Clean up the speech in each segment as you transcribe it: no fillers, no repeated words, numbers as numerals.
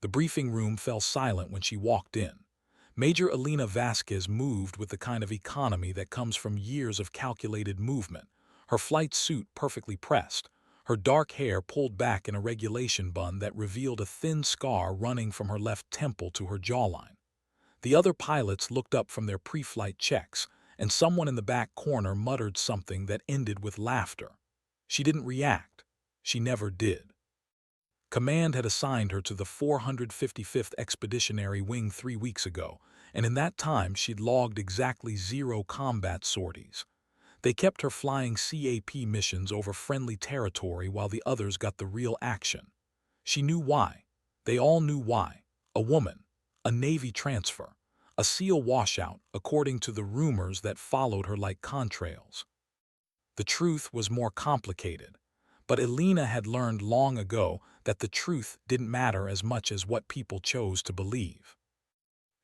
The briefing room fell silent when she walked in. Major Elena Vasquez moved with the kind of economy that comes from years of calculated movement, her flight suit perfectly pressed, her dark hair pulled back in a regulation bun that revealed a thin scar running from her left temple to her jawline. The other pilots looked up from their pre-flight checks, and someone in the back corner muttered something that ended with laughter. She didn't react. She never did. Command had assigned her to the 455th Expeditionary Wing 3 weeks ago, and in that time she'd logged exactly 0 combat sorties. They kept her flying CAP missions over friendly territory while the others got the real action. She knew why. They all knew why. A woman, a Navy transfer, a SEAL washout, according to the rumors that followed her like contrails. The truth was more complicated, but Elena had learned long ago that the truth didn't matter as much as what people chose to believe.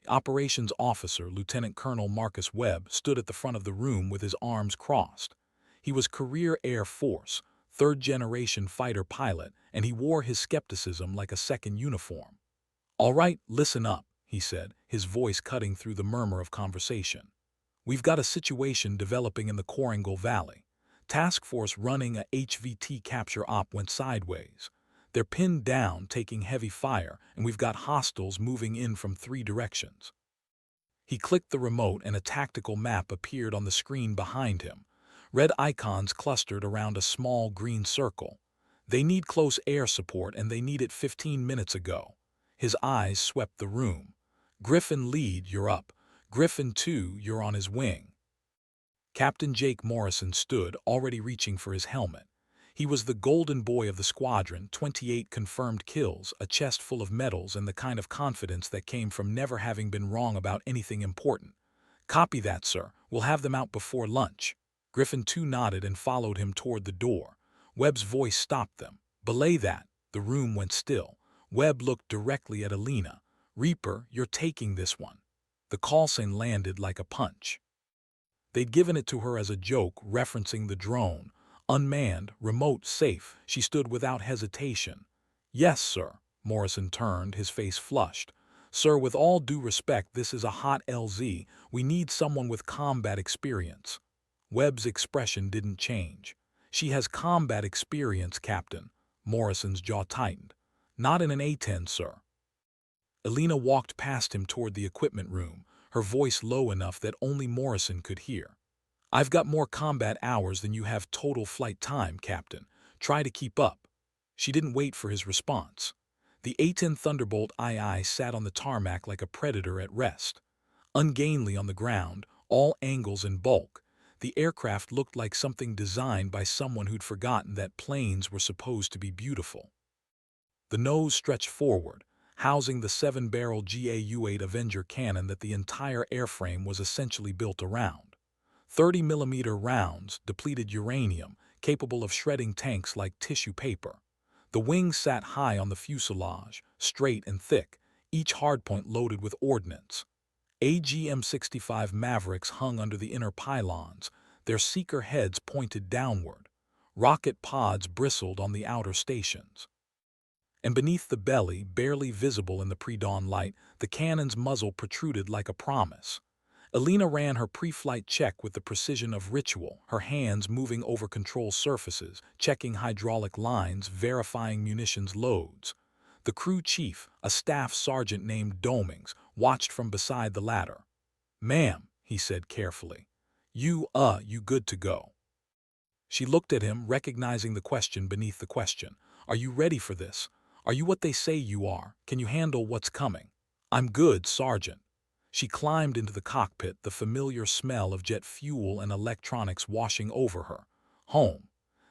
The operations officer, Lieutenant Colonel Marcus Webb, stood at the front of the room with his arms crossed. He was career Air Force, third-generation fighter pilot, and he wore his skepticism like a second uniform. "All right, listen up," he said, his voice cutting through the murmur of conversation. "We've got a situation developing in the Korengal Valley. Task Force running a HVT capture op went sideways. They're pinned down, taking heavy fire, and we've got hostiles moving in from 3 directions." He clicked the remote and a tactical map appeared on the screen behind him. Red icons clustered around a small green circle. "They need close air support and they need it 15 minutes ago." His eyes swept the room. "Griffin lead, you're up. Griffin 2, you're on his wing." Captain Jake Morrison stood, already reaching for his helmet. He was the golden boy of the squadron, 28 confirmed kills, a chest full of medals, and the kind of confidence that came from never having been wrong about anything important. "Copy that, sir. We'll have them out before lunch." Griffin 2 nodded and followed him toward the door. Webb's voice stopped them. "Belay that." The room went still. Webb looked directly at Elena. "Reaper, you're taking this one." The call sign landed like a punch. They'd given it to her as a joke, referencing the drone. Unmanned, remote, safe, she stood without hesitation. "Yes, sir." Morrison turned, his face flushed. "Sir, with all due respect, this is a hot LZ. We need someone with combat experience." Webb's expression didn't change. "She has combat experience, Captain." Morrison's jaw tightened. "Not in an A-10, sir." Elena walked past him toward the equipment room, her voice low enough that only Morrison could hear. "I've got more combat hours than you have total flight time, Captain. Try to keep up." She didn't wait for his response. The A-10 Thunderbolt II sat on the tarmac like a predator at rest. Ungainly on the ground, all angles and bulk, the aircraft looked like something designed by someone who'd forgotten that planes were supposed to be beautiful. The nose stretched forward, housing the 7-barrel GAU-8 Avenger cannon that the entire airframe was essentially built around. 30mm rounds, depleted uranium, capable of shredding tanks like tissue paper. The wings sat high on the fuselage, straight and thick, each hardpoint loaded with ordnance. AGM-65 Mavericks hung under the inner pylons, their seeker heads pointed downward. Rocket pods bristled on the outer stations. And beneath the belly, barely visible in the pre-dawn light, the cannon's muzzle protruded like a promise. Elena ran her pre-flight check with the precision of ritual, her hands moving over control surfaces, checking hydraulic lines, verifying munitions loads. The crew chief, a staff sergeant named Domings, watched from beside the ladder. "Ma'am," he said carefully, you good to go." She looked at him, recognizing the question beneath the question. "Are you ready for this? Are you what they say you are? Can you handle what's coming?" "I'm good, Sergeant." She climbed into the cockpit, the familiar smell of jet fuel and electronics washing over her. Home.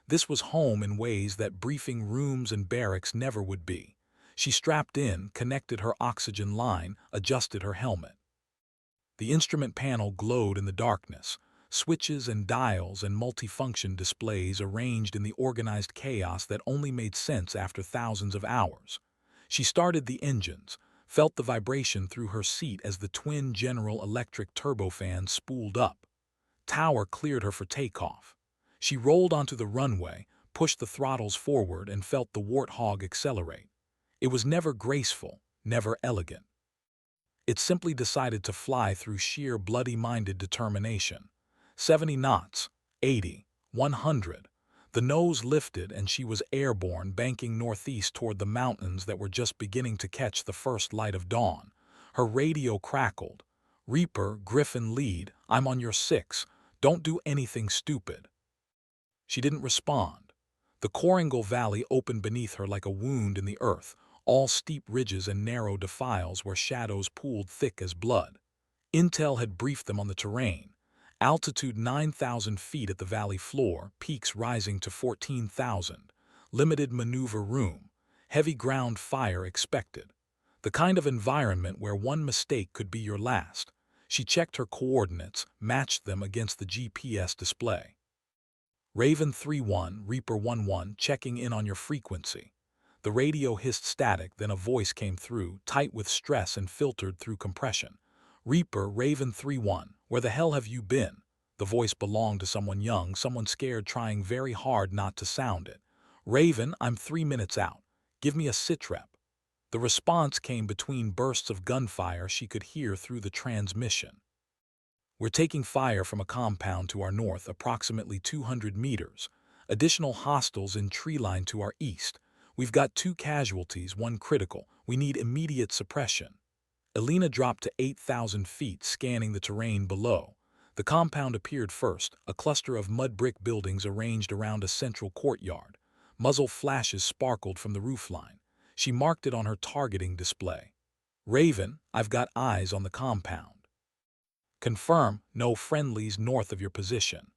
This was home in ways that briefing rooms and barracks never would be. She strapped in, connected her oxygen line, adjusted her helmet. The instrument panel glowed in the darkness. Switches and dials and multifunction displays arranged in the organized chaos that only made sense after thousands of hours. She started the engines, felt the vibration through her seat as the twin General Electric turbofans spooled up. Tower cleared her for takeoff. She rolled onto the runway, pushed the throttles forward, and felt the Warthog accelerate. It was never graceful, never elegant. It simply decided to fly through sheer bloody-minded determination. 70 knots, 80, 100. The nose lifted and she was airborne, banking northeast toward the mountains that were just beginning to catch the first light of dawn. Her radio crackled. "Reaper, Griffin lead, I'm on your 6. Don't do anything stupid." She didn't respond. The Koringal Valley opened beneath her like a wound in the earth, all steep ridges and narrow defiles where shadows pooled thick as blood. Intel had briefed them on the terrain. Altitude 9,000 feet at the valley floor, peaks rising to 14,000. Limited maneuver room. Heavy ground fire expected. The kind of environment where one mistake could be your last. She checked her coordinates, matched them against the GPS display. Raven 3-1, Reaper 1-1, checking in on your frequency. The radio hissed static, then a voice came through, tight with stress and filtered through compression. "Reaper, Raven 3-1, where the hell have you been?" The voice belonged to someone young, someone scared, trying very hard not to sound it. "Raven, I'm 3 minutes out. Give me a sitrep." The response came between bursts of gunfire she could hear through the transmission. "We're taking fire from a compound to our north, approximately 200 meters. Additional hostiles in tree line to our east. We've got 2 casualties, 1 critical. We need immediate suppression." Alina dropped to 8,000 feet, scanning the terrain below. The compound appeared first, a cluster of mud brick buildings arranged around a central courtyard. Muzzle flashes sparkled from the roofline. She marked it on her targeting display. "Raven, I've got eyes on the compound. Confirm, no friendlies north of your position."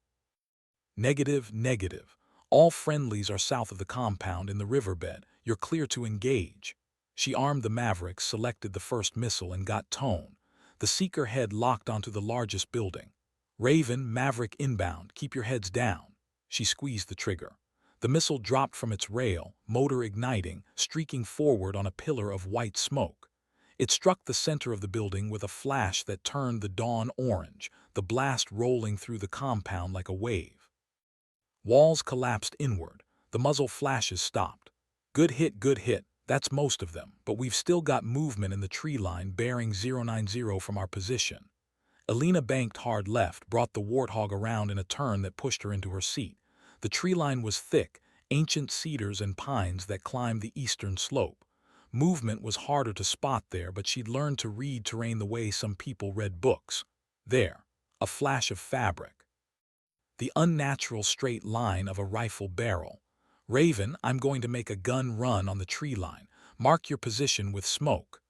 "Negative, negative. All friendlies are south of the compound in the riverbed. You're clear to engage." She armed the Mavericks, selected the first missile, and got tone. The Seeker head locked onto the largest building. "Raven, Maverick inbound. Keep your heads down." She squeezed the trigger. The missile dropped from its rail, motor igniting, streaking forward on a pillar of white smoke. It struck the center of the building with a flash that turned the dawn orange, the blast rolling through the compound like a wave. Walls collapsed inward. The muzzle flashes stopped. Good hit, that's most of them, but we've still got movement in the tree line bearing 090 from our position. Alina banked hard left, brought the Warthog around in a turn that pushed her into her seat. The tree line was thick, ancient cedars and pines that climbed the eastern slope. Movement was harder to spot there, but she'd learned to read terrain the way some people read books. There, a flash of fabric. The unnatural straight line of a rifle barrel. "Raven, I'm going to make a gun run on the tree line. Mark your position with smoke."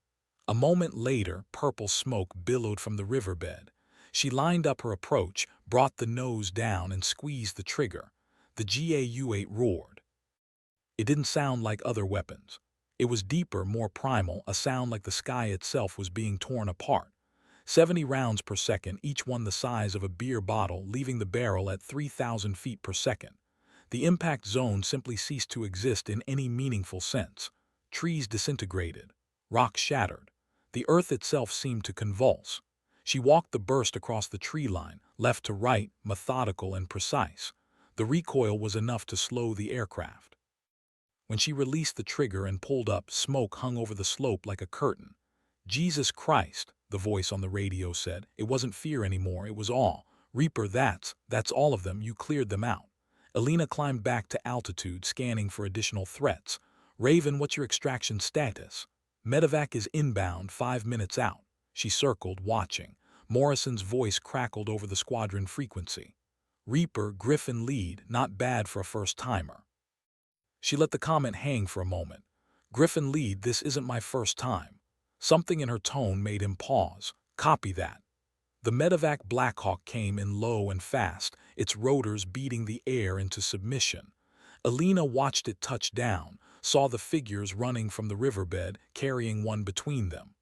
A moment later, purple smoke billowed from the riverbed. She lined up her approach, brought the nose down, and squeezed the trigger. The GAU-8 roared. It didn't sound like other weapons. It was deeper, more primal, a sound like the sky itself was being torn apart. 70 rounds per second, each one the size of a beer bottle, leaving the barrel at 3,000 feet per second. The impact zone simply ceased to exist in any meaningful sense. Trees disintegrated. Rocks shattered. The earth itself seemed to convulse. She walked the burst across the tree line, left to right, methodical and precise. The recoil was enough to slow the aircraft. When she released the trigger and pulled up, smoke hung over the slope like a curtain. "Jesus Christ," the voice on the radio said. It wasn't fear anymore, it was awe. "Reaper, that's all of them. You cleared them out." Alina climbed back to altitude, scanning for additional threats. "Raven, what's your extraction status?" "Medevac is inbound, 5 minutes out." She circled, watching. Morrison's voice crackled over the squadron frequency. "Reaper, Griffin lead, not bad for a first-timer." She let the comment hang for a moment. "Griffin lead, this isn't my first time." Something in her tone made him pause. "Copy that." The Medevac Blackhawk came in low and fast, its rotors beating the air into submission. Alina watched it touch down, saw the figures running from the riverbed, carrying one between them.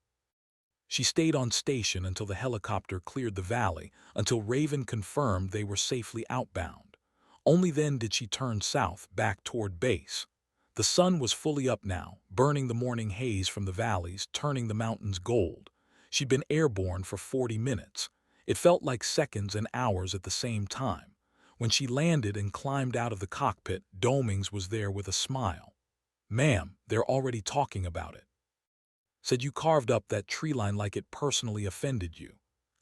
She stayed on station until the helicopter cleared the valley, until Raven confirmed they were safely outbound. Only then did she turn south, back toward base. The sun was fully up now, burning the morning haze from the valleys, turning the mountains gold. She'd been airborne for 40 minutes. It felt like seconds and hours at the same time. When she landed and climbed out of the cockpit, Domings was there with a smile. "Ma'am, they're already talking about it." Said you carved up that tree line like it personally offended you.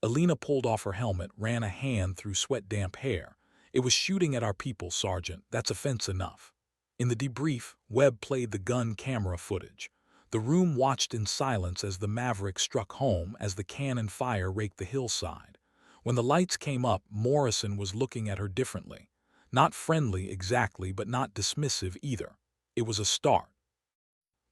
Alina pulled off her helmet, ran a hand through sweat-damp hair. It was shooting at our people, Sergeant. That's offense enough. In the debrief, Webb played the gun camera footage. The room watched in silence as the Maverick struck home as the cannon fire raked the hillside. When the lights came up, Morrison was looking at her differently. Not friendly exactly, but not dismissive either. It was a start.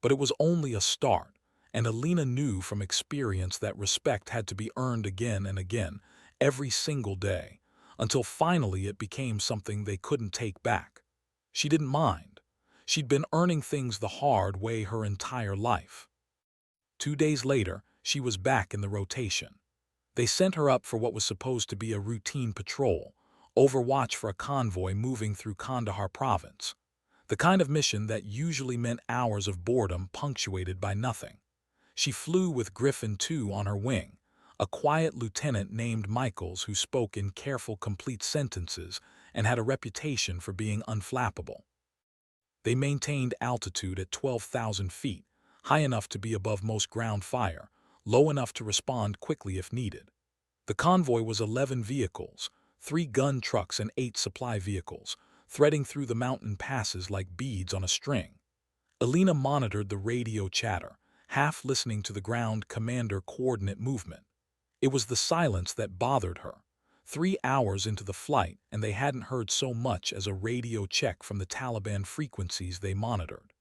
But it was only a start, and Alina knew from experience that respect had to be earned again and again, every single day, until finally it became something they couldn't take back. She didn't mind. She'd been earning things the hard way her entire life. 2 days later, she was back in the rotation. They sent her up for what was supposed to be a routine patrol, overwatch for a convoy moving through Kandahar province. The kind of mission that usually meant hours of boredom punctuated by nothing. She flew with Griffin II on her wing, a quiet lieutenant named Michaels who spoke in careful, complete sentences and had a reputation for being unflappable. They maintained altitude at 12,000 feet, high enough to be above most ground fire, low enough to respond quickly if needed. The convoy was 11 vehicles, 3 gun trucks and 8 supply vehicles, threading through the mountain passes like beads on a string. Alina monitored the radio chatter, half listening to the ground commander coordinate movement. It was the silence that bothered her. 3 hours into the flight, and they hadn't heard so much as a radio check from the Taliban frequencies they monitored.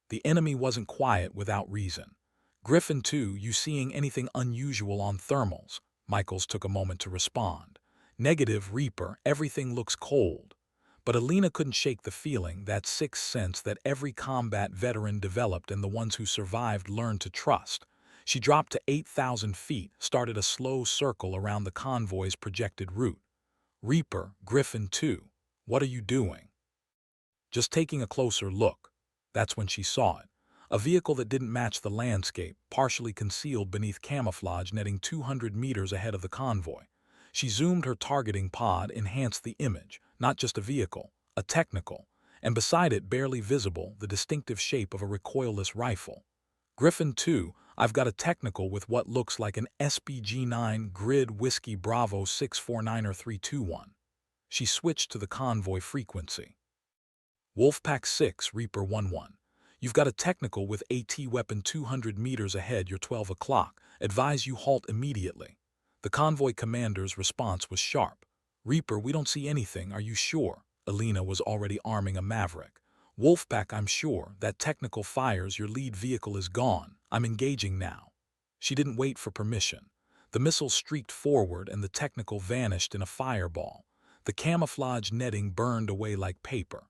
The enemy wasn't quiet without reason. Griffin II, you seeing anything unusual on thermals? Michaels took a moment to respond. Negative, Reaper, everything looks cold. But Alina couldn't shake the feeling, that sixth sense that every combat veteran developed and the ones who survived learned to trust. She dropped to 8,000 feet, started a slow circle around the convoy's projected route. Reaper, Griffin II, what are you doing? Just taking a closer look. That's when she saw it. A vehicle that didn't match the landscape, partially concealed beneath camouflage netting 200 meters ahead of the convoy. She zoomed her targeting pod, enhanced the image, not just a vehicle, a technical, and beside it, barely visible, the distinctive shape of a recoilless rifle. Griffin II, I've got a technical with what looks like an SPG-9 Grid Whiskey Bravo 649er 321. She switched to the convoy frequency. Wolfpack 6, Reaper 11. You've got a technical with AT weapon 200 meters ahead, you're 12 o'clock. Advise you halt immediately. The convoy commander's response was sharp. Reaper, we don't see anything, are you sure? Alina was already arming a Maverick. Wolfpack, I'm sure. That technical fires, your lead vehicle is gone. I'm engaging now. She didn't wait for permission. The missile streaked forward and the technical vanished in a fireball. The camouflage netting burned away like paper.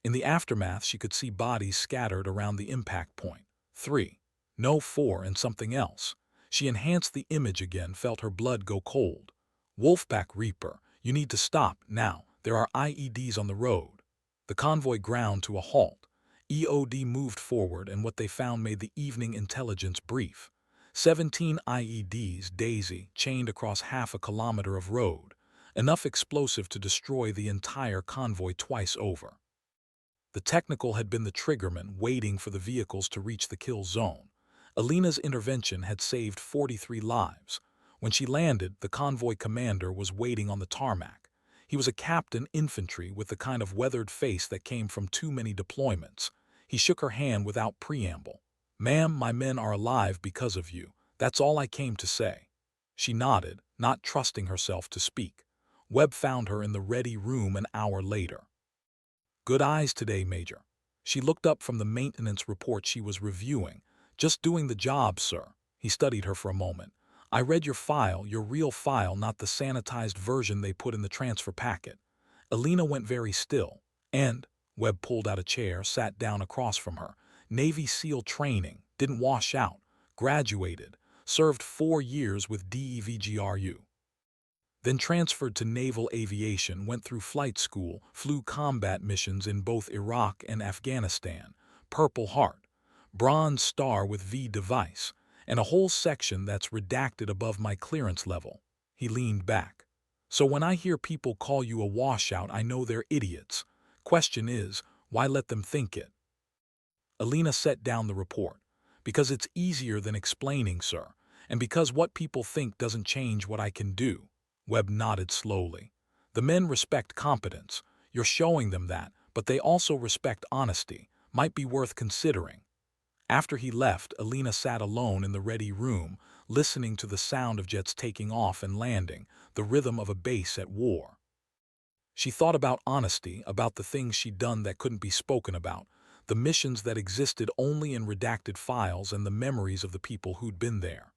In the aftermath, she could see bodies scattered around the impact point. 3. No, 4, and something else. She enhanced the image again, felt her blood go cold. Wolfpack, Reaper, you need to stop, now. There are IEDs on the road. The convoy ground to a halt. EOD moved forward, and what they found made the evening intelligence brief. 17 IEDs, Daisy, chained across half a kilometer of road. Enough explosive to destroy the entire convoy twice over. The technical had been the triggerman, waiting for the vehicles to reach the kill zone. Alina's intervention had saved 43 lives. When she landed, the convoy commander was waiting on the tarmac. He was a captain infantry with the kind of weathered face that came from too many deployments. He shook her hand without preamble. Ma'am, my men are alive because of you. That's all I came to say. She nodded, not trusting herself to speak. Webb found her in the ready room an hour later. Good eyes today, Major. She looked up from the maintenance report she was reviewing. Just doing the job, sir. He studied her for a moment. I read your file, your real file, not the sanitized version they put in the transfer packet. Alina went very still. And, Webb pulled out a chair, sat down across from her. Navy SEAL training, didn't wash out, graduated, served 4 years with DEVGRU. Then transferred to naval aviation, went through flight school, flew combat missions in both Iraq and Afghanistan, Purple Heart, Bronze Star with V device, and a whole section that's redacted above my clearance level. He leaned back. So when I hear people call you a washout, I know they're idiots. Question is, why let them think it? Alina set down the report. Because it's easier than explaining, sir, and because what people think doesn't change what I can do." Webb nodded slowly. "The men respect competence. You're showing them that, but they also respect honesty. Might be worth considering." After he left, Alina sat alone in the ready room, listening to the sound of jets taking off and landing, the rhythm of a base at war. She thought about honesty, about the things she'd done that couldn't be spoken about, the missions that existed only in redacted files, and the memories of the people who'd been there.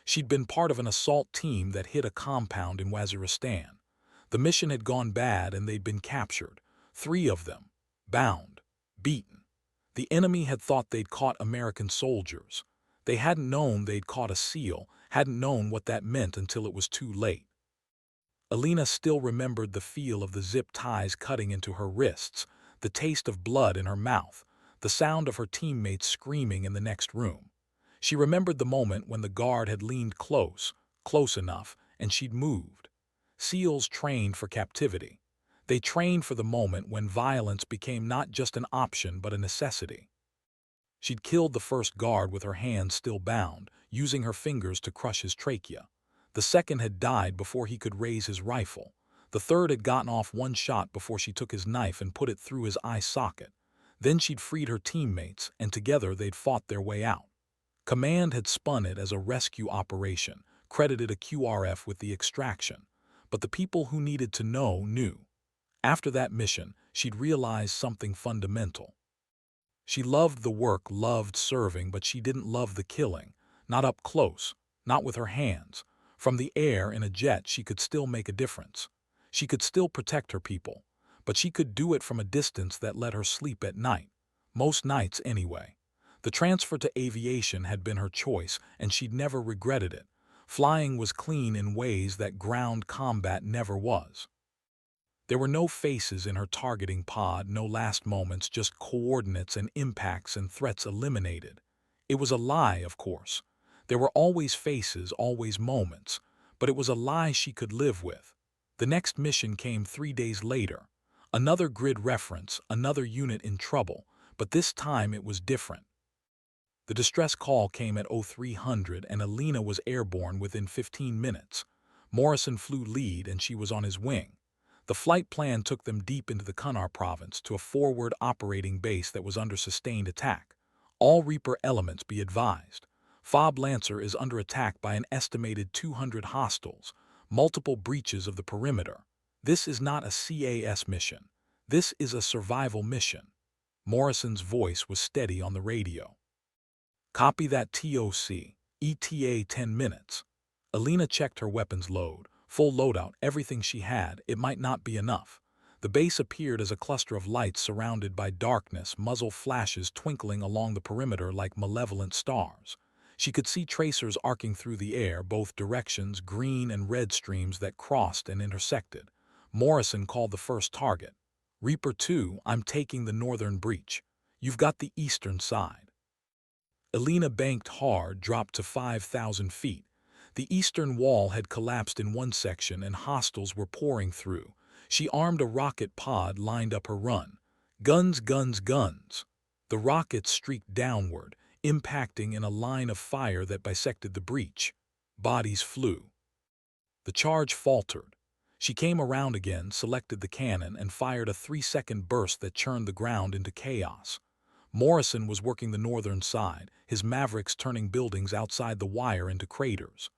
She'd been part of an assault team that hit a compound in Waziristan. The mission had gone bad and they'd been captured. 3 of them. Bound. Beaten. The enemy had thought they'd caught American soldiers. They hadn't known they'd caught a SEAL, hadn't known what that meant until it was too late. Alina still remembered the feel of the zip ties cutting into her wrists, the taste of blood in her mouth, the sound of her teammates screaming in the next room. She remembered the moment when the guard had leaned close, close enough, and she'd moved. SEALs trained for captivity. They trained for the moment when violence became not just an option but a necessity. She'd killed the first guard with her hands still bound, using her fingers to crush his trachea. The second had died before he could raise his rifle. The third had gotten off one shot before she took his knife and put it through his eye socket. Then she'd freed her teammates, and together they'd fought their way out. Command had spun it as a rescue operation, credited a QRF with the extraction. But the people who needed to know knew. After that mission, she'd realized something fundamental. She loved the work, loved serving, but she didn't love the killing. Not up close, not with her hands. From the air in a jet, she could still make a difference. She could still protect her people, but she could do it from a distance that let her sleep at night. Most nights, anyway. The transfer to aviation had been her choice, and she'd never regretted it. Flying was clean in ways that ground combat never was. There were no faces in her targeting pod, no last moments, just coordinates and impacts and threats eliminated. It was a lie, of course. There were always faces, always moments, but it was a lie she could live with. The next mission came 3 days later. Another grid reference, another unit in trouble, but this time it was different. The distress call came at 0300 and Alina was airborne within 15 minutes. Morrison flew lead and she was on his wing. The flight plan took them deep into the Kunar province to a forward operating base that was under sustained attack. All Reaper elements be advised. FOB Lancer is under attack by an estimated 200 hostiles, multiple breaches of the perimeter. This is not a CAS mission. This is a survival mission. Morrison's voice was steady on the radio. Copy that, TOC. ETA 10 minutes. Alina checked her weapons load. Full loadout, everything she had. It might not be enough. The base appeared as a cluster of lights surrounded by darkness, muzzle flashes twinkling along the perimeter like malevolent stars. She could see tracers arcing through the air, both directions, green and red streams that crossed and intersected. Morrison called the first target. Reaper 2, I'm taking the northern breach. You've got the eastern side. Alina banked hard, dropped to 5,000 feet. The eastern wall had collapsed in one section and hostiles were pouring through. She armed a rocket pod, lined up her run. Guns, guns, guns. The rockets streaked downward, impacting in a line of fire that bisected the breach. Bodies flew. The charge faltered. She came around again, selected the cannon, and fired a 3-second burst that churned the ground into chaos. Morrison was working the northern side, his Mavericks turning buildings outside the wire into craters.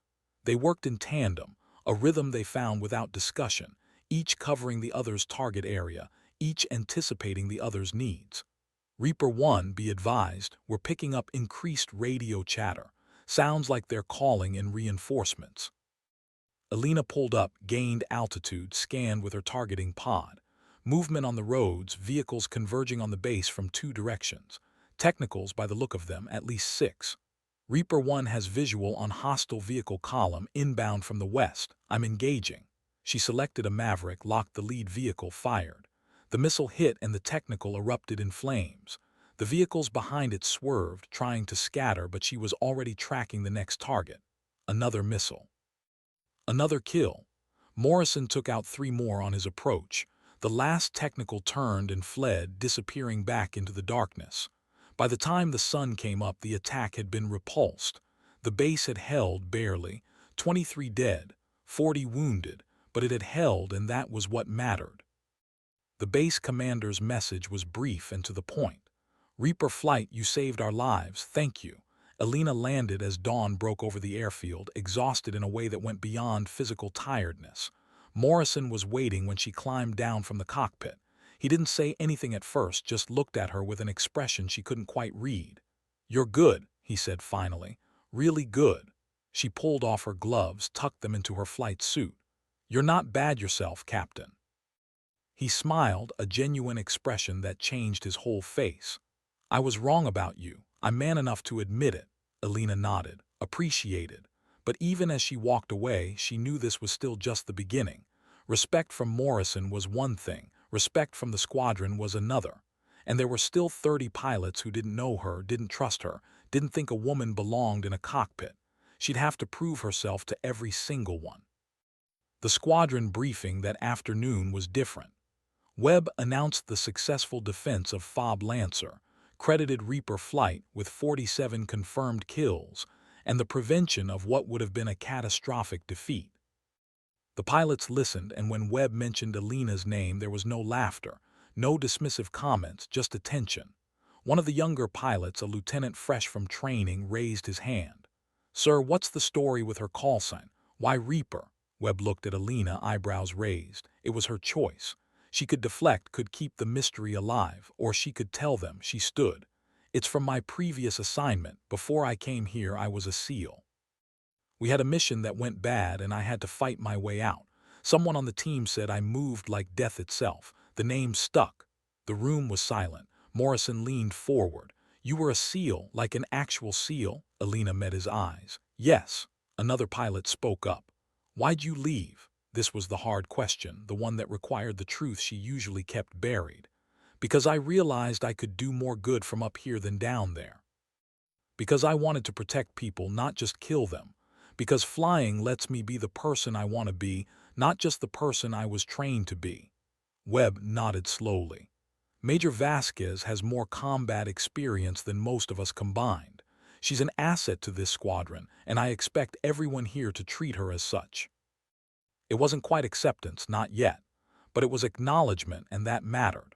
They worked in tandem, a rhythm they found without discussion, each covering the other's target area, each anticipating the other's needs. Reaper 1, be advised, were picking up increased radio chatter, sounds like they're calling in reinforcements. Alina pulled up, gained altitude, scanned with her targeting pod. Movement on the roads, vehicles converging on the base from 2 directions. Technicals, by the look of them, at least 6. Reaper 1 has visual on hostile vehicle column inbound from the west. I'm engaging. She selected a Maverick, locked the lead vehicle, fired. The missile hit and the technical erupted in flames. The vehicles behind it swerved, trying to scatter, but she was already tracking the next target. Another missile. Another kill. Morrison took out 3 more on his approach. The last technical turned and fled, disappearing back into the darkness. By the time the sun came up, the attack had been repulsed. The base had held barely, 23 dead, 40 wounded, but it had held, and that was what mattered. The base commander's message was brief and to the point. "Reaper Flight, you saved our lives, thank you." Alina landed as dawn broke over the airfield, exhausted in a way that went beyond physical tiredness. Morrison was waiting when she climbed down from the cockpit. He didn't say anything at first, just looked at her with an expression she couldn't quite read. "You're good," he said finally. "Really good." She pulled off her gloves, tucked them into her flight suit. "You're not bad yourself, Captain." He smiled, a genuine expression that changed his whole face. "I was wrong about you. I'm man enough to admit it." Alina nodded, appreciated. But even as she walked away, she knew this was still just the beginning. Respect from Morrison was one thing, respect from the squadron was another. And there were still 30 pilots who didn't know her, didn't trust her, didn't think a woman belonged in a cockpit. She'd have to prove herself to every single one. The squadron briefing that afternoon was different. Webb announced the successful defense of Fob Lancer, credited Reaper Flight with 47 confirmed kills, and the prevention of what would have been a catastrophic defeat. The pilots listened, and when Webb mentioned Alina's name, there was no laughter, no dismissive comments, just attention. One of the younger pilots, a lieutenant fresh from training, raised his hand. "Sir, what's the story with her call sign? Why Reaper?" Webb looked at Alina, eyebrows raised. It was her choice. She could deflect, could keep the mystery alive, or she could tell them. She stood. "It's from my previous assignment. Before I came here, I was a SEAL. We had a mission that went bad, and I had to fight my way out. Someone on the team said I moved like death itself. The name stuck." The room was silent. Morrison leaned forward. "You were a SEAL, like an actual SEAL?" Alina met his eyes. "Yes." Another pilot spoke up. "Why'd you leave?" This was the hard question, the one that required the truth she usually kept buried. "Because I realized I could do more good from up here than down there. Because I wanted to protect people, not just kill them. Because flying lets me be the person I want to be, not just the person I was trained to be." Webb nodded slowly. "Major Vasquez has more combat experience than most of us combined. She's an asset to this squadron, and I expect everyone here to treat her as such." It wasn't quite acceptance, not yet, but it was acknowledgement, and that mattered.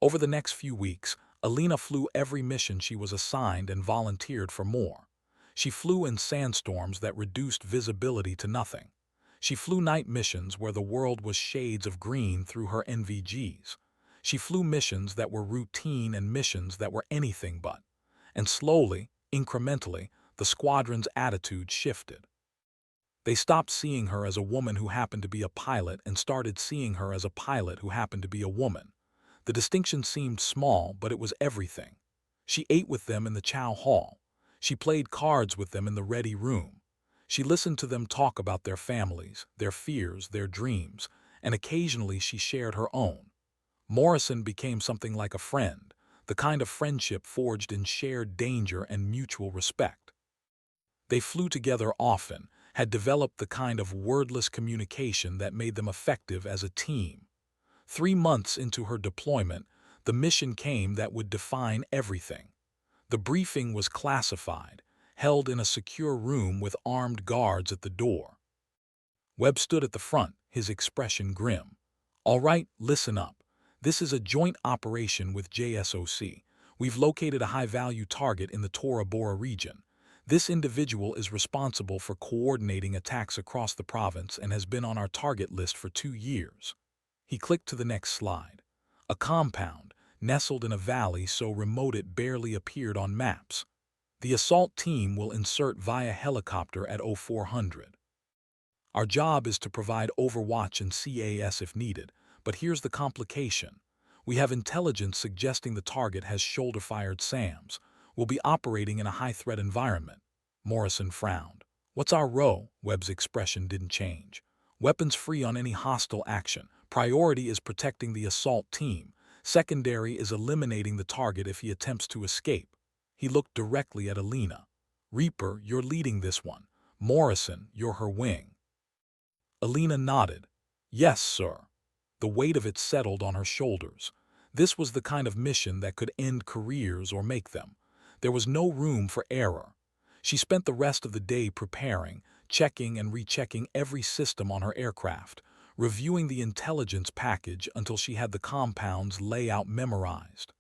Over the next few weeks, Alina flew every mission she was assigned and volunteered for more. She flew in sandstorms that reduced visibility to nothing. She flew night missions where the world was shades of green through her NVGs. She flew missions that were routine and missions that were anything but. And slowly, incrementally, the squadron's attitude shifted. They stopped seeing her as a woman who happened to be a pilot and started seeing her as a pilot who happened to be a woman. The distinction seemed small, but it was everything. She ate with them in the chow hall. She played cards with them in the ready room. She listened to them talk about their families, their fears, their dreams, and occasionally she shared her own. Morrison became something like a friend, the kind of friendship forged in shared danger and mutual respect. They flew together often, had developed the kind of wordless communication that made them effective as a team. 3 months into her deployment, the mission came that would define everything. The briefing was classified, held in a secure room with armed guards at the door. Webb stood at the front, his expression grim. "All right, listen up. This is a joint operation with JSOC. We've located a high-value target in the Tora Bora region. This individual is responsible for coordinating attacks across the province and has been on our target list for 2 years. He clicked to the next slide. A compound, nestled in a valley so remote it barely appeared on maps. The assault team will insert via helicopter at 0400. Our job is to provide overwatch and CAS if needed, but here's the complication. We have intelligence suggesting the target has shoulder-fired SAMs. We'll be operating in a high-threat environment." Morrison frowned. "What's our role?" Webb's expression didn't change. "Weapons free on any hostile action. Priority is protecting the assault team. Secondary is eliminating the target if he attempts to escape." He looked directly at Alina. "Reaper, you're leading this one. Morrison, you're her wing." Alina nodded. "Yes, sir." The weight of it settled on her shoulders. This was the kind of mission that could end careers or make them. There was no room for error. She spent the rest of the day preparing, checking and rechecking every system on her aircraft, reviewing the intelligence package until she had the compound's layout memorized.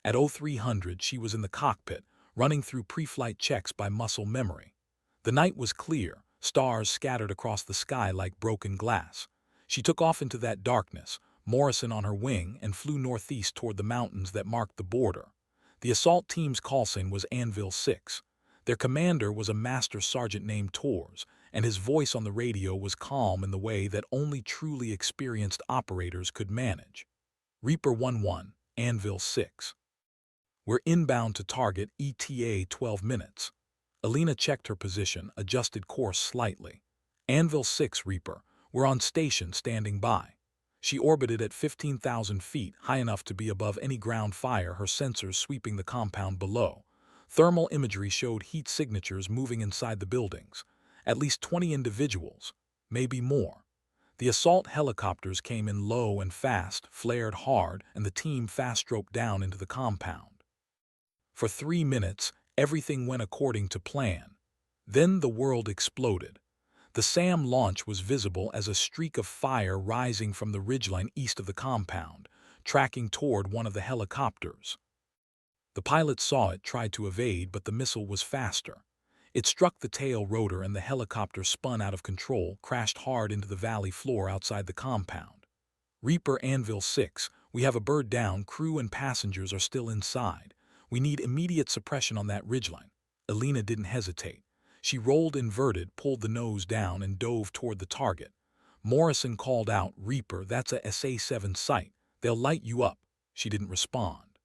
At 0300, she was in the cockpit, running through pre-flight checks by muscle memory. The night was clear, stars scattered across the sky like broken glass. She took off into that darkness, Morrison on her wing, and flew northeast toward the mountains that marked the border. The assault team's call sign was Anvil 6. Their commander was a master sergeant named Tors, and his voice on the radio was calm in the way that only truly experienced operators could manage. Reaper 1-1, Anvil 6. We're inbound to target ETA 12 minutes. Alina checked her position, adjusted course slightly. Anvil 6, Reaper. We're on station, standing by. She orbited at 15,000 feet, high enough to be above any ground fire, her sensors sweeping the compound below. Thermal imagery showed heat signatures moving inside the buildings. At least 20 individuals, maybe more. The assault helicopters came in low and fast, flared hard, and the team fast-stroked down into the compound. For 3 minutes, everything went according to plan. Then the world exploded. The SAM launch was visible as a streak of fire rising from the ridgeline east of the compound, tracking toward one of the helicopters. The pilot saw it, tried to evade, but the missile was faster. It struck the tail rotor and the helicopter spun out of control, crashed hard into the valley floor outside the compound. Reaper Anvil 6, we have a bird down, crew and passengers are still inside. We need immediate suppression on that ridgeline. Alina didn't hesitate. She rolled inverted, pulled the nose down, and dove toward the target. Morrison called out, Reaper, that's a SA-7 site. They'll light you up. She didn't respond.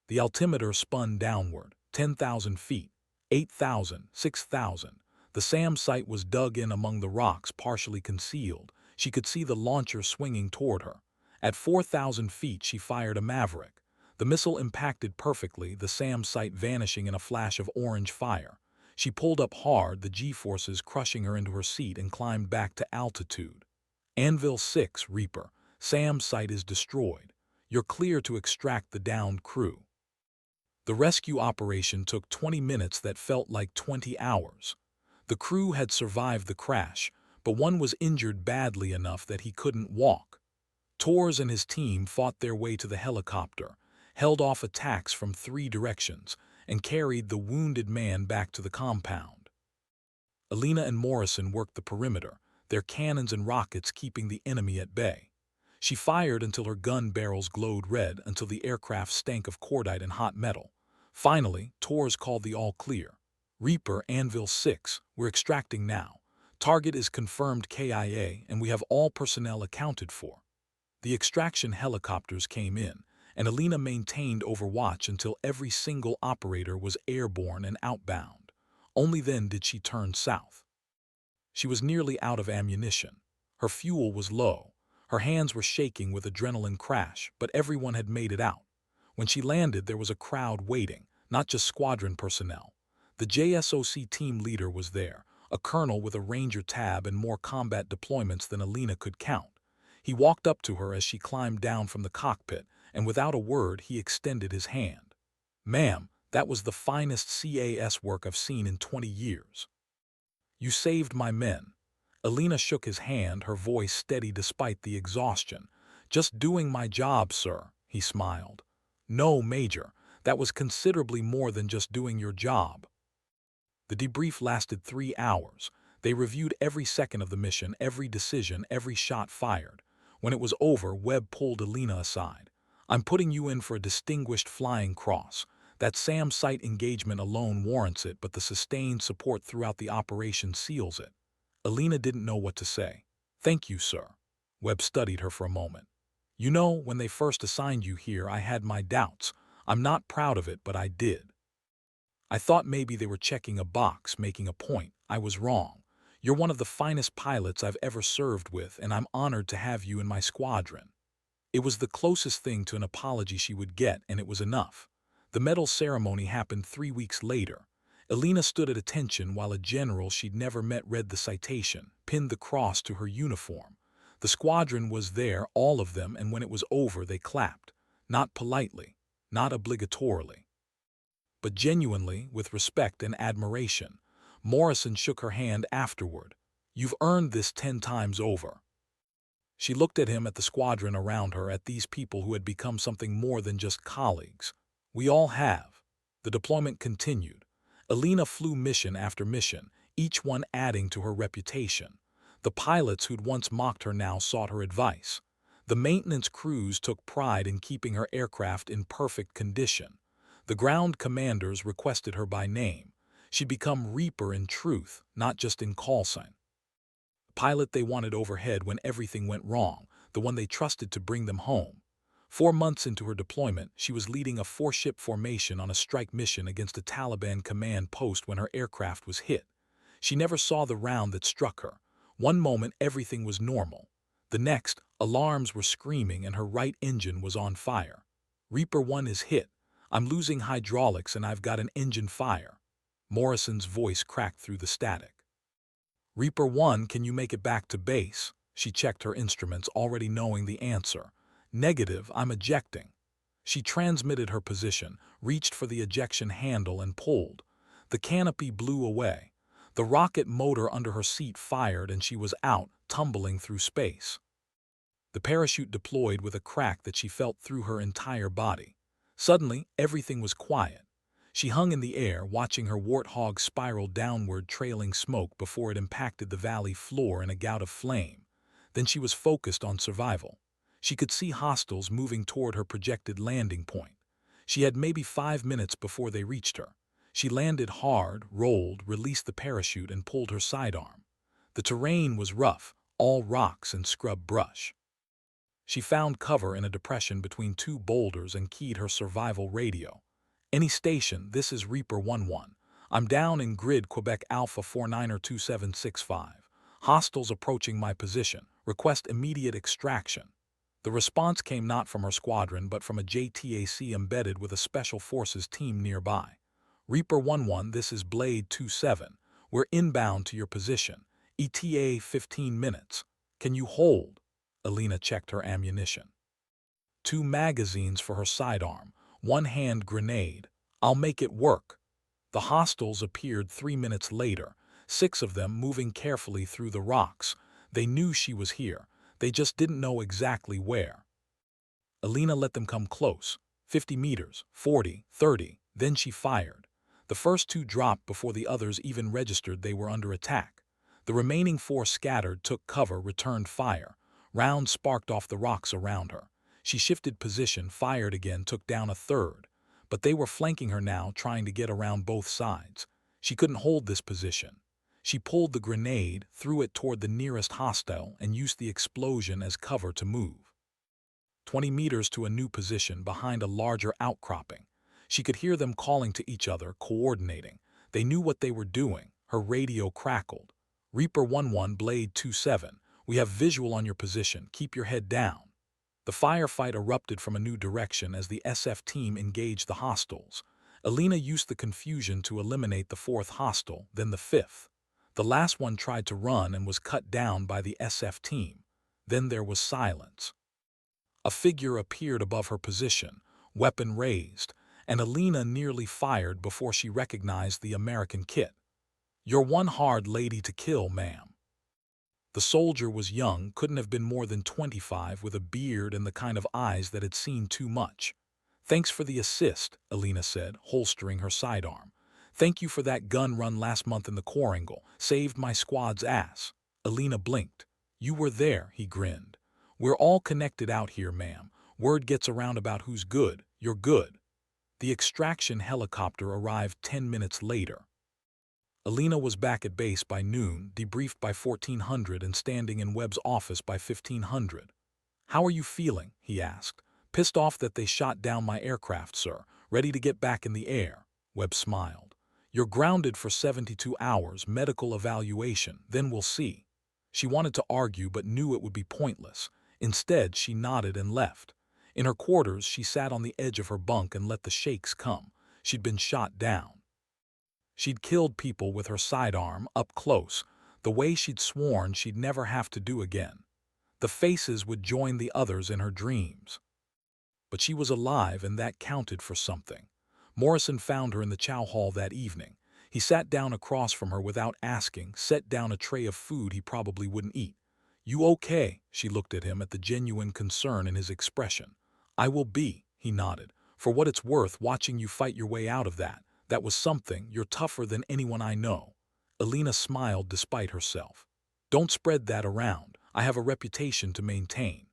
The altimeter spun downward, 10,000 feet, 8,000, 6,000. The SAM site was dug in among the rocks, partially concealed. She could see the launcher swinging toward her. At 4,000 feet, she fired a Maverick. The missile impacted perfectly, the SAM site vanishing in a flash of orange fire. She pulled up hard, the G-forces crushing her into her seat, and climbed back to altitude. Anvil 6, Reaper. SAM site is destroyed. You're clear to extract the downed crew. The rescue operation took 20 minutes that felt like 20 hours. The crew had survived the crash, but one was injured badly enough that he couldn't walk. Tors and his team fought their way to the helicopter, held off attacks from 3 directions, and carried the wounded man back to the compound. Alina and Morrison worked the perimeter, their cannons and rockets keeping the enemy at bay. She fired until her gun barrels glowed red, until the aircraft stank of cordite and hot metal. Finally, Tors called the all-clear. Reaper Anvil 6, we're extracting now. Target is confirmed KIA, and we have all personnel accounted for. The extraction helicopters came in, and Alina maintained overwatch until every single operator was airborne and outbound. Only then did she turn south. She was nearly out of ammunition. Her fuel was low. Her hands were shaking with adrenaline crash, but everyone had made it out. When she landed, there was a crowd waiting, not just squadron personnel. The JSOC team leader was there, a colonel with a Ranger tab and more combat deployments than Alina could count. He walked up to her as she climbed down from the cockpit, and without a word, he extended his hand. Ma'am, that was the finest CAS work I've seen in 20 years. You saved my men. Alina shook his hand, her voice steady despite the exhaustion. Just doing my job, sir, he smiled. No, Major, that was considerably more than just doing your job. The debrief lasted 3 hours. They reviewed every second of the mission, every decision, every shot fired. When it was over, Webb pulled Alina aside. I'm putting you in for a distinguished flying cross. That SAM site engagement alone warrants it, but the sustained support throughout the operation seals it. Alina didn't know what to say. Thank you, sir. Webb studied her for a moment. You know, when they first assigned you here, I had my doubts. I'm not proud of it, but I did. I thought maybe they were checking a box, making a point. I was wrong. You're one of the finest pilots I've ever served with, and I'm honored to have you in my squadron. It was the closest thing to an apology she would get, and it was enough. The medal ceremony happened 3 weeks later. Alina stood at attention while a general she'd never met read the citation, pinned the cross to her uniform. The squadron was there, all of them, and when it was over they clapped. Not politely, not obligatorily. but genuinely with respect and admiration. Morrison shook her hand afterward. "You've earned this 10 times over." She looked at him, at the squadron around her, at these people who had become something more than just colleagues. "We all have." The deployment continued. Alina flew mission after mission, each one adding to her reputation. The pilots who'd once mocked her now sought her advice. The maintenance crews took pride in keeping her aircraft in perfect condition. The ground commanders requested her by name. She'd become Reaper in truth, not just in call sign. Pilot they wanted overhead when everything went wrong, the one they trusted to bring them home. 4 months into her deployment, she was leading a 4-ship formation on a strike mission against a Taliban command post when her aircraft was hit. She never saw the round that struck her. One moment everything was normal. The next, alarms were screaming and her right engine was on fire. "Reaper 1 is hit. I'm losing hydraulics and I've got an engine fire." Morrison's voice cracked through the static. "Reaper 1, can you make it back to base?" She checked her instruments, already knowing the answer. "Negative, I'm ejecting." She transmitted her position, reached for the ejection handle and pulled. The canopy blew away. The rocket motor under her seat fired and she was out, tumbling through space. The parachute deployed with a crack that she felt through her entire body. Suddenly, everything was quiet. She hung in the air, watching her Warthog spiral downward, trailing smoke before it impacted the valley floor in a gout of flame. Then she was focused on survival. She could see hostiles moving toward her projected landing point. She had maybe 5 minutes before they reached her. She landed hard, rolled, released the parachute, and pulled her sidearm. The terrain was rough, all rocks and scrub brush. She found cover in a depression between 2 boulders and keyed her survival radio. "Any station, this is Reaper 1-1. I'm down in grid Quebec Alpha 49er2765. Hostiles approaching my position. Request immediate extraction." The response came not from her squadron but from a JTAC embedded with a Special Forces team nearby. "Reaper 1-1, this is Blade 2-7. We're inbound to your position. ETA 15 minutes. Can you hold?" Alina checked her ammunition. 2 magazines for her sidearm, 1 hand grenade. "I'll make it work." The hostiles appeared 3 minutes later, 6 of them moving carefully through the rocks. They knew she was here. They just didn't know exactly where. Alina let them come close. 50 meters, 40, 30, then she fired. The first 2 dropped before the others even registered they were under attack. The remaining 4 scattered, took cover, returned fire. Rounds sparked off the rocks around her. She shifted position, fired again, took down a 3rd. But they were flanking her now, trying to get around both sides. She couldn't hold this position. She pulled the grenade, threw it toward the nearest hostile, and used the explosion as cover to move. 20 meters to a new position behind a larger outcropping. She could hear them calling to each other, coordinating. They knew what they were doing. Her radio crackled. "Reaper 1-1, Blade 2-7. We have visual on your position. Keep your head down." The firefight erupted from a new direction as the SF team engaged the hostiles. Alina used the confusion to eliminate the 4th hostile, then the 5th. The last one tried to run and was cut down by the SF team. Then there was silence. A figure appeared above her position, weapon raised, and Alina nearly fired before she recognized the American kit. "You're one hard lady to kill, ma'am." The soldier was young, couldn't have been more than 25, with a beard and the kind of eyes that had seen too much. "Thanks for the assist," Alina said, holstering her sidearm. "Thank you for that gun run last month in the Korangal. Saved my squad's ass." Alina blinked. "You were there," he grinned. "We're all connected out here, ma'am. Word gets around about who's good. You're good." The extraction helicopter arrived 10 minutes later. Alina was back at base by noon, debriefed by 1400 and standing in Webb's office by 1500. "How are you feeling?" he asked. "Pissed off that they shot down my aircraft, sir. Ready to get back in the air." Webb smiled. "You're grounded for 72 hours, medical evaluation, then we'll see." She wanted to argue but knew it would be pointless. Instead, she nodded and left. In her quarters, she sat on the edge of her bunk and let the shakes come. She'd been shot down. She'd killed people with her sidearm, up close, the way she'd sworn she'd never have to do again. The faces would join the others in her dreams. But she was alive, and that counted for something. Morrison found her in the chow hall that evening. He sat down across from her without asking, set down a tray of food he probably wouldn't eat. "You okay?" She looked at him at the genuine concern in his expression. "I will be," he nodded. "For what it's worth, watching you fight your way out of that was something. You're tougher than anyone I know." Alina smiled despite herself. "Don't spread that around. I have a reputation to maintain."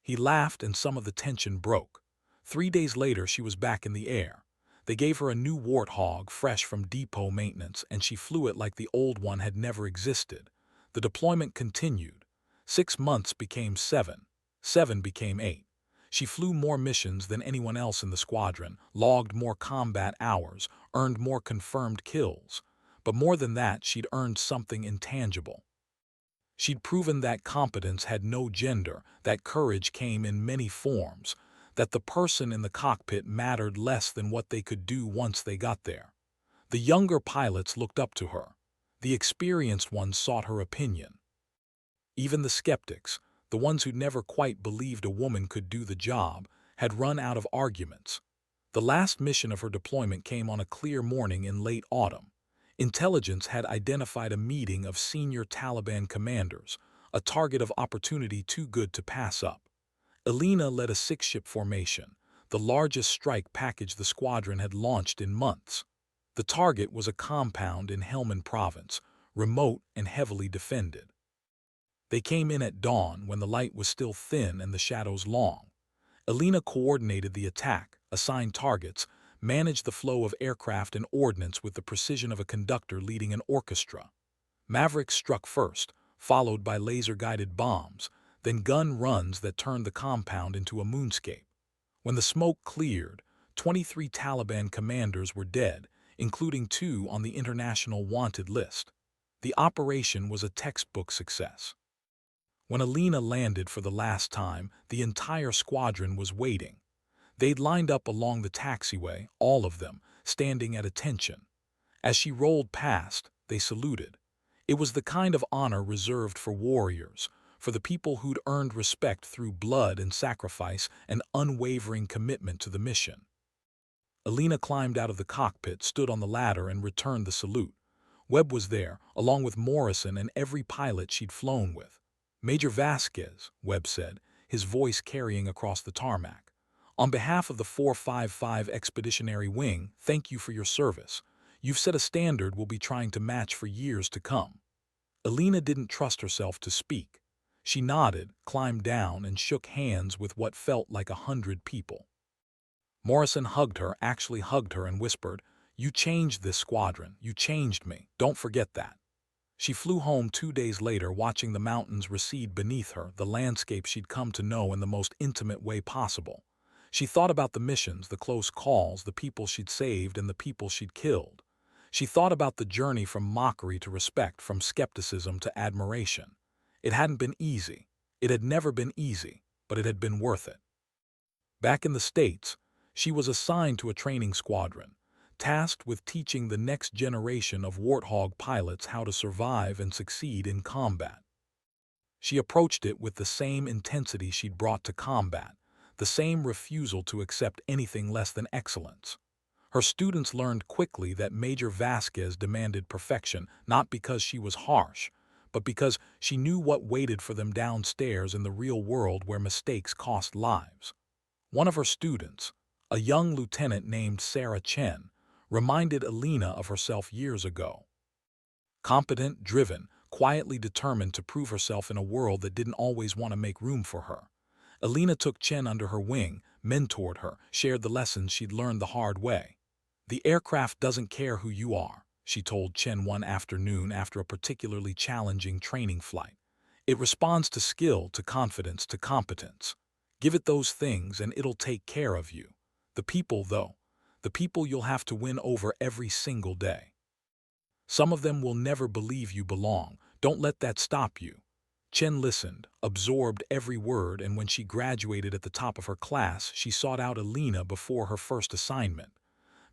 He laughed and some of the tension broke. 3 days later she was back in the air. They gave her a new Warthog fresh from depot maintenance and she flew it like the old one had never existed. The deployment continued. 6 months became 7. 7 became 8. She flew more missions than anyone else in the squadron, logged more combat hours, earned more confirmed kills. But more than that, she'd earned something intangible. She'd proven that competence had no gender, that courage came in many forms, that the person in the cockpit mattered less than what they could do once they got there. The younger pilots looked up to her. The experienced ones sought her opinion. Even the skeptics, the ones who'd never quite believed a woman could do the job, had run out of arguments. The last mission of her deployment came on a clear morning in late autumn. Intelligence had identified a meeting of senior Taliban commanders, a target of opportunity too good to pass up. Alina led a 6-ship formation, the largest strike package the squadron had launched in months. The target was a compound in Helmand Province, remote and heavily defended. They came in at dawn when the light was still thin and the shadows long. Alina coordinated the attack, assigned targets, managed the flow of aircraft and ordnance with the precision of a conductor leading an orchestra. Mavericks struck first, followed by laser-guided bombs, then gun runs that turned the compound into a moonscape. When the smoke cleared, 23 Taliban commanders were dead, including 2 on the international wanted list. The operation was a textbook success. When Alina landed for the last time, the entire squadron was waiting. They'd lined up along the taxiway, all of them, standing at attention. As she rolled past, they saluted. It was the kind of honor reserved for warriors, for the people who'd earned respect through blood and sacrifice and unwavering commitment to the mission. Alina climbed out of the cockpit, stood on the ladder, and returned the salute. Webb was there, along with Morrison and every pilot she'd flown with. "Major Vasquez," Webb said, his voice carrying across the tarmac. "On behalf of the 455 Expeditionary Wing, thank you for your service. You've set a standard we'll be trying to match for years to come." Alina didn't trust herself to speak. She nodded, climbed down, and shook hands with what felt like 100 people. Morrison hugged her, actually hugged her, and whispered, "You changed this squadron. You changed me. Don't forget that." She flew home 2 days later, watching the mountains recede beneath her, the landscape she'd come to know in the most intimate way possible. She thought about the missions, the close calls, the people she'd saved and the people she'd killed. She thought about the journey from mockery to respect, from skepticism to admiration. It hadn't been easy. It had never been easy, but it had been worth it. Back in the States, she was assigned to a training squadron, tasked with teaching the next generation of Warthog pilots how to survive and succeed in combat. She approached it with the same intensity she'd brought to combat, the same refusal to accept anything less than excellence. Her students learned quickly that Major Vasquez demanded perfection, not because she was harsh, but because she knew what waited for them downstairs in the real world where mistakes cost lives. One of her students, a young lieutenant named Sarah Chen, reminded Alina of herself years ago. Competent, driven, quietly determined to prove herself in a world that didn't always want to make room for her. Alina took Chen under her wing, mentored her, shared the lessons she'd learned the hard way. "The aircraft doesn't care who you are," she told Chen one afternoon after a particularly challenging training flight. "It responds to skill, to confidence, to competence. Give it those things and it'll take care of you. The people, though, the people you'll have to win over every single day. Some of them will never believe you belong. Don't let that stop you." Chen listened, absorbed every word, and when she graduated at the top of her class, she sought out Alina before her first assignment.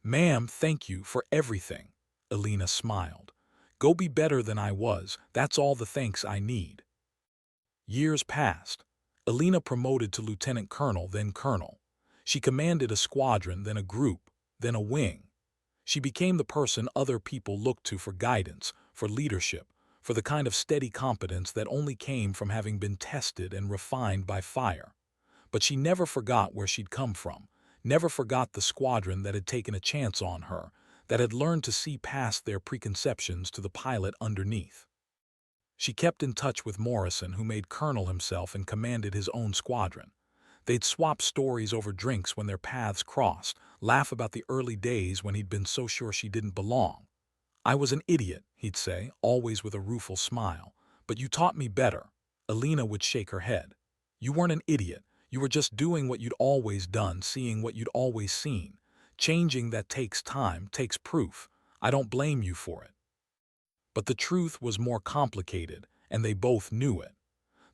"Ma'am, thank you for everything." Alina smiled. "Go be better than I was. That's all the thanks I need." Years passed. Alina promoted to lieutenant colonel, then colonel. She commanded a squadron, then a group. then a wing. She became the person other people looked to for guidance, for leadership, for the kind of steady competence that only came from having been tested and refined by fire. But she never forgot where she'd come from, never forgot the squadron that had taken a chance on her, that had learned to see past their preconceptions to the pilot underneath. She kept in touch with Morrison, who made colonel himself and commanded his own squadron. They'd swap stories over drinks when their paths crossed, laugh about the early days when he'd been so sure she didn't belong. "I was an idiot," he'd say, always with a rueful smile, "but you taught me better." Alina would shake her head. "You weren't an idiot. You were just doing what you'd always done, seeing what you'd always seen. Changing that takes time, takes proof. I don't blame you for it." But the truth was more complicated, and they both knew it.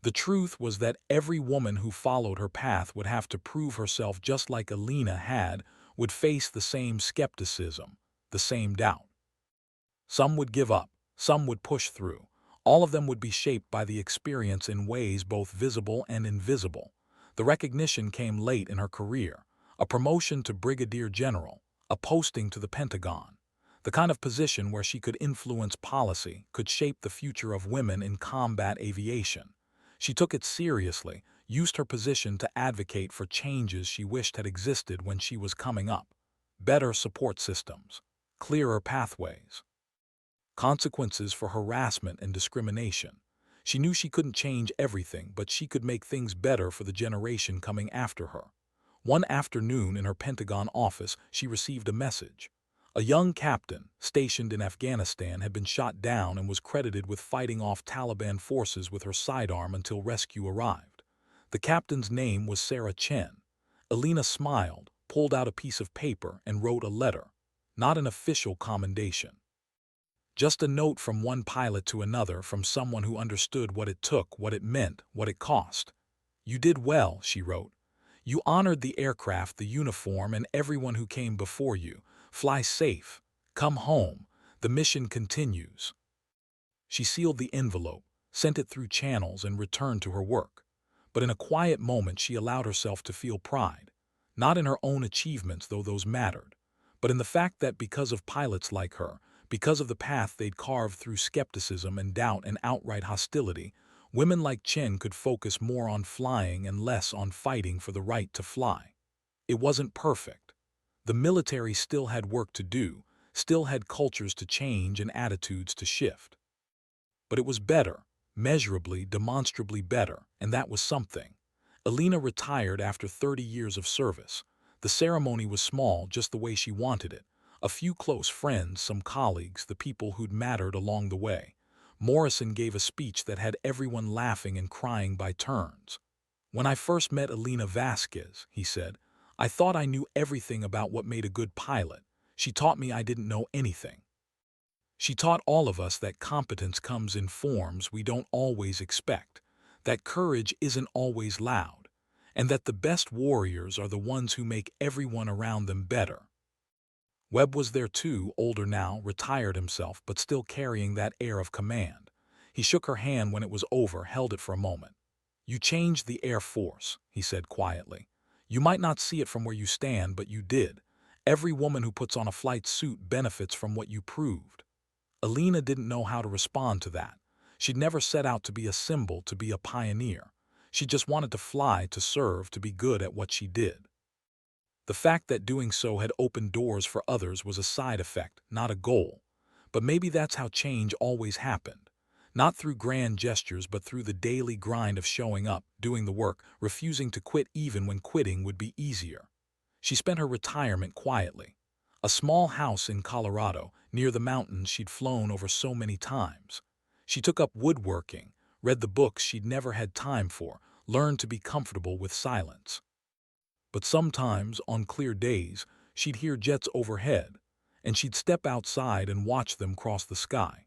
The truth was that every woman who followed her path would have to prove herself just like Alina had, would face the same skepticism, the same doubt. Some would give up, some would push through. All of them would be shaped by the experience in ways both visible and invisible. The recognition came late in her career, a promotion to brigadier general, a posting to the Pentagon, the kind of position where she could influence policy, could shape the future of women in combat aviation. She took it seriously, used her position to advocate for changes she wished had existed when she was coming up. Better support systems, clearer pathways, consequences for harassment and discrimination. She knew she couldn't change everything, but she could make things better for the generation coming after her. One afternoon in her Pentagon office, she received a message. A young captain, stationed in Afghanistan, had been shot down and was credited with fighting off Taliban forces with her sidearm until rescue arrived. The captain's name was Sarah Chen. Alina smiled, pulled out a piece of paper, and wrote a letter. Not an official commendation. Just a note from one pilot to another, from someone who understood what it took, what it meant, what it cost. "You did well," she wrote. "You honored the aircraft, the uniform, and everyone who came before you. Fly safe. Come home. The mission continues." She sealed the envelope, sent it through channels, and returned to her work. But in a quiet moment she allowed herself to feel pride. Not in her own achievements, though those mattered, but in the fact that because of pilots like her, because of the path they'd carved through skepticism and doubt and outright hostility, women like Chen could focus more on flying and less on fighting for the right to fly. It wasn't perfect. The military still had work to do, still had cultures to change and attitudes to shift. But it was better, measurably, demonstrably better, and that was something. Alina retired after 30 years of service. The ceremony was small, just the way she wanted it. A few close friends, some colleagues, the people who'd mattered along the way. Morrison gave a speech that had everyone laughing and crying by turns. "When I first met Alina Vasquez," he said, "I thought I knew everything about what made a good pilot. She taught me I didn't know anything. She taught all of us that competence comes in forms we don't always expect, that courage isn't always loud, and that the best warriors are the ones who make everyone around them better." Webb was there too, older now, retired himself, but still carrying that air of command. He shook her hand when it was over, held it for a moment. "You changed the Air Force," he said quietly. "You might not see it from where you stand, but you did. Every woman who puts on a flight suit benefits from what you proved." Alina didn't know how to respond to that. She'd never set out to be a symbol, to be a pioneer. She just wanted to fly, to serve, to be good at what she did. The fact that doing so had opened doors for others was a side effect, not a goal. But maybe that's how change always happened. Not through grand gestures, but through the daily grind of showing up, doing the work, refusing to quit even when quitting would be easier. She spent her retirement quietly. A small house in Colorado, near the mountains she'd flown over so many times. She took up woodworking, read the books she'd never had time for, learned to be comfortable with silence. But sometimes, on clear days, she'd hear jets overhead, and she'd step outside and watch them cross the sky.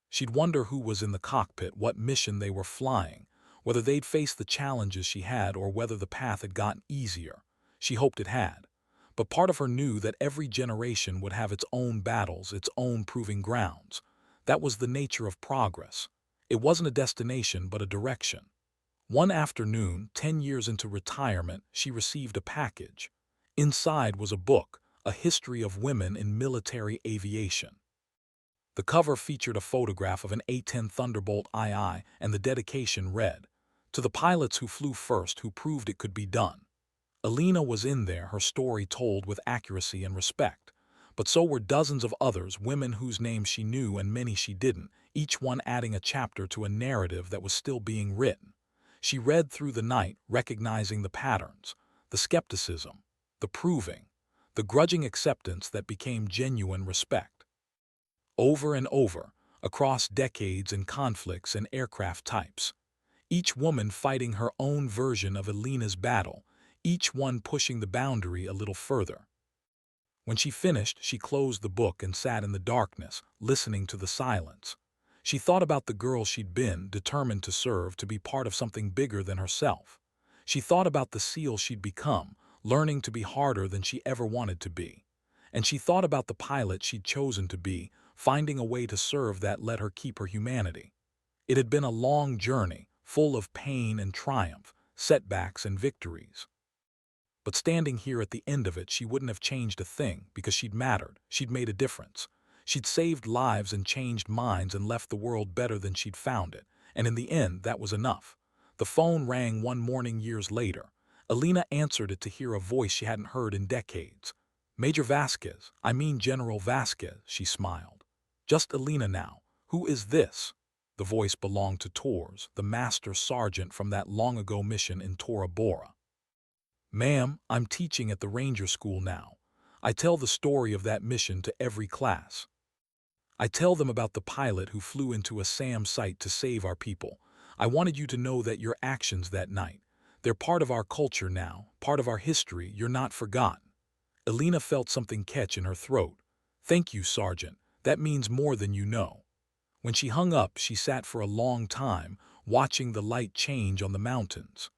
She'd wonder who was in the cockpit, what mission they were flying, whether they'd face the challenges she had or whether the path had gotten easier. She hoped it had. But part of her knew that every generation would have its own battles, its own proving grounds. That was the nature of progress. It wasn't a destination, but a direction. One afternoon, 10 years into retirement, she received a package. Inside was a book, A History of Women in Military Aviation. The cover featured a photograph of an A-10 Thunderbolt II, and the dedication read, "To the pilots who flew first, who proved it could be done." Alina was in there, her story told with accuracy and respect. But so were dozens of others, women whose names she knew and many she didn't, each one adding a chapter to a narrative that was still being written. She read through the night, recognizing the patterns, the skepticism, the proving, the grudging acceptance that became genuine respect. Over and over, across decades and conflicts and aircraft types, each woman fighting her own version of Alina's battle, each one pushing the boundary a little further. When she finished, she closed the book and sat in the darkness, listening to the silence. She thought about the girl she'd been, determined to serve, to be part of something bigger than herself. She thought about the SEAL she'd become, learning to be harder than she ever wanted to be. And she thought about the pilot she'd chosen to be, finding a way to serve that let her keep her humanity. It had been a long journey, full of pain and triumph, setbacks and victories. But standing here at the end of it, she wouldn't have changed a thing, because she'd mattered, she'd made a difference. She'd saved lives and changed minds and left the world better than she'd found it, and in the end, that was enough. The phone rang one morning years later. Alina answered it to hear a voice she hadn't heard in decades. "Major Vasquez, I mean General Vasquez," she smiled. "Just Alina now. Who is this?" The voice belonged to Torres, the master sergeant from that long-ago mission in Tora Bora. "Ma'am, I'm teaching at the Ranger School now. I tell the story of that mission to every class. I tell them about the pilot who flew into a SAM site to save our people. I wanted you to know that your actions that night, they're part of our culture now, part of our history. You're not forgotten." Alina felt something catch in her throat. "Thank you, Sergeant. That means more than you know." When she hung up, she sat for a long time, watching the light change on the mountains.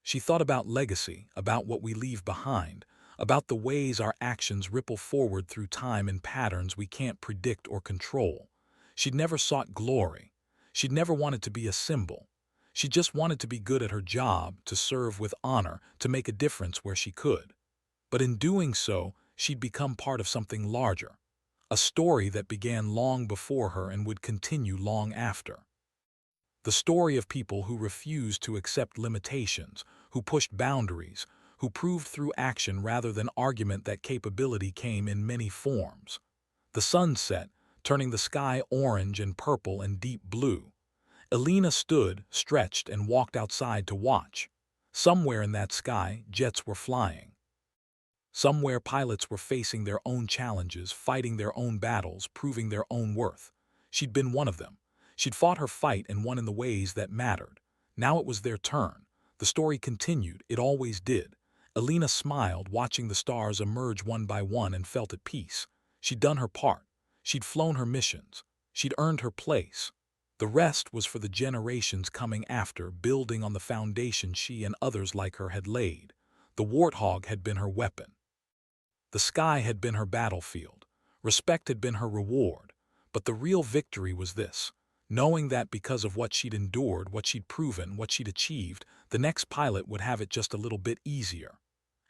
She thought about legacy, about what we leave behind, about the ways our actions ripple forward through time in patterns we can't predict or control. She'd never sought glory. She'd never wanted to be a symbol. She just wanted to be good at her job, to serve with honor, to make a difference where she could. But in doing so, she'd become part of something larger, a story that began long before her and would continue long after. The story of people who refused to accept limitations, who pushed boundaries, who proved through action rather than argument that capability came in many forms. The sun set, turning the sky orange and purple and deep blue. Alina stood, stretched, and walked outside to watch. Somewhere in that sky, jets were flying. Somewhere pilots were facing their own challenges, fighting their own battles, proving their own worth. She'd been one of them. She'd fought her fight and won in the ways that mattered. Now it was their turn. The story continued, it always did. Alina smiled, watching the stars emerge one by one, and felt at peace. She'd done her part. She'd flown her missions. She'd earned her place. The rest was for the generations coming after, building on the foundation she and others like her had laid. The Warthog had been her weapon. The sky had been her battlefield. Respect had been her reward. But the real victory was this: knowing that because of what she'd endured, what she'd proven, what she'd achieved, the next pilot would have it just a little bit easier.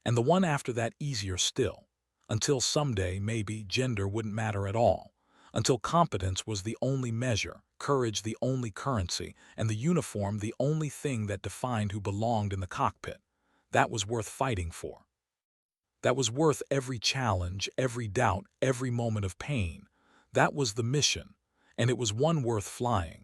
And the one after that easier still. Until someday, maybe, gender wouldn't matter at all. Until competence was the only measure, courage the only currency, and the uniform the only thing that defined who belonged in the cockpit. That was worth fighting for. That was worth every challenge, every doubt, every moment of pain. That was the mission, and it was one worth flying.